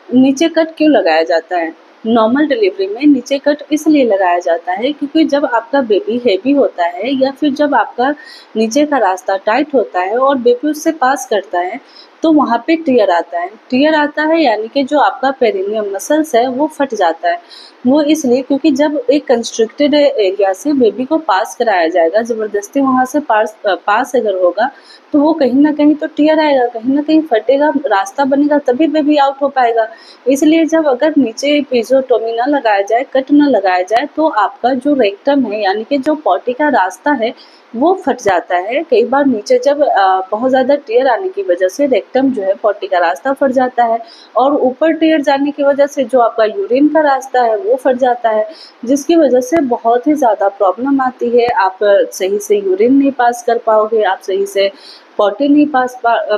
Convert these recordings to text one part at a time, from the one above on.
नीचे कट क्यों लगाया जाता है? नॉर्मल डिलीवरी में नीचे कट इसलिए लगाया जाता है क्योंकि जब आपका बेबी हेवी होता है या फिर जब आपका नीचे का रास्ता टाइट होता है और बेबी उससे पास करता है तो वहाँ पे टीयर आता है। टीयर आता है यानी कि जो आपका पेरिनियम मसल्स है वो फट जाता है। वो इसलिए क्योंकि जब एक कंस्ट्रिक्टेड एरिया से बेबी को पास कराया जाएगा, ज़बरदस्ती वहाँ से पास अगर होगा तो वो कहीं न कहीं तो टीयर आएगा, कहीं न कहीं फटेगा, रास्ता बनेगा, तभी बेबी आउट हो पाएगा। इसलिए जब अगर नीचे एपिज़ोटोमी ना लगाया जाए, कट ना लगाया जाए तो आपका जो रेक्टम है यानी कि जो पॉटी का रास्ता है वो फट जाता है। कई बार नीचे जब बहुत ज़्यादा टीयर आने की वजह से रेक्टम जो है पॉटी का रास्ता फट जाता है और ऊपर टीयर जाने की वजह से जो आपका यूरिन का रास्ता है वो फट जाता है, जिसकी वजह से बहुत ही ज़्यादा प्रॉब्लम आती है। आप सही से यूरिन नहीं पास कर पाओगे, आप सही से पॉटी नहीं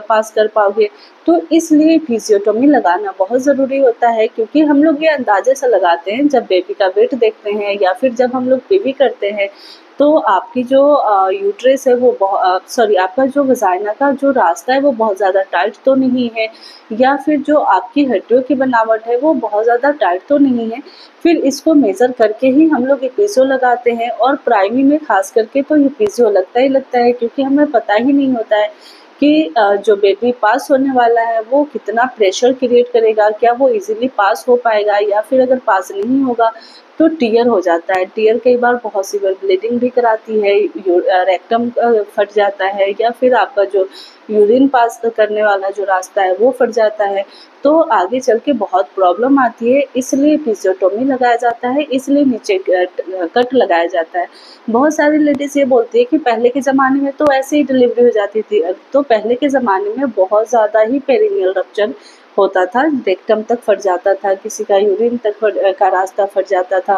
पास कर पाओगे। तो इसलिए एपिज़ोटोमी लगाना बहुत ज़रूरी होता है क्योंकि हम लोग ये अंदाज़े से लगाते हैं जब बेबी का वेट देखते हैं या फिर जब हम लोग बेबी करते हैं तो आपकी जो यूट्रस है वो आपका जो वजाइना का जो रास्ता है वो बहुत ज़्यादा टाइट तो नहीं है या फिर जो आपकी हड्डियों की बनावट है वो बहुत ज़्यादा टाइट तो नहीं है। फिर इसको मेज़र करके ही हम लोग एपिज़ो लगाते हैं और प्राइमरी में ख़ास करके तो एपिज़ो लगता ही लगता है क्योंकि हमें पता ही नहीं होता है कि जो बेबी पास होने वाला है वो कितना प्रेशर क्रिएट करेगा, क्या वो इजीली पास हो पाएगा या फिर अगर पास नहीं होगा तो टीयर हो जाता है। टीयर कई बार बहुत सीवियर ब्लीडिंग भी कराती है, रेक्टम फट जाता है या फिर आपका जो यूरिन पास करने वाला जो रास्ता है वो फट जाता है, तो आगे चल के बहुत प्रॉब्लम आती है। इसलिए एपिज़ोटोमी लगाया जाता है, इसलिए नीचे कट लगाया जाता है। बहुत सारी लेडीज़ ये बोलती है कि पहले के ज़माने में तो ऐसे ही डिलीवरी हो जाती थी। तो पहले के ज़माने में बहुत ज़्यादा ही पेरिनियल रप्चर होता था, रेक्टम तक फट जाता था, किसी का यूरिन तक का रास्ता फट जाता था,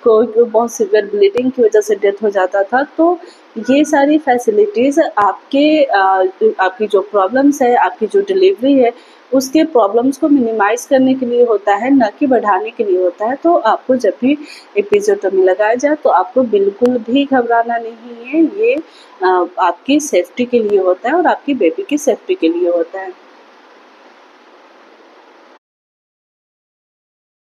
कोई को बहुत सीवियर ब्लीडिंग की वजह से डेथ हो जाता था। तो ये सारी फैसिलिटीज़ आपकी जो प्रॉब्लम्स है, आपकी जो डिलीवरी है उसके प्रॉब्लम्स को मिनिमाइज़ करने के लिए होता है, ना कि बढ़ाने के लिए होता है। तो आपको जब भी एपिज़ोटोमी लगाया जाए तो आपको बिल्कुल भी घबराना नहीं है। ये आपकी सेफ्टी के लिए होता है और आपकी बेबी की सेफ्टी के लिए होता है।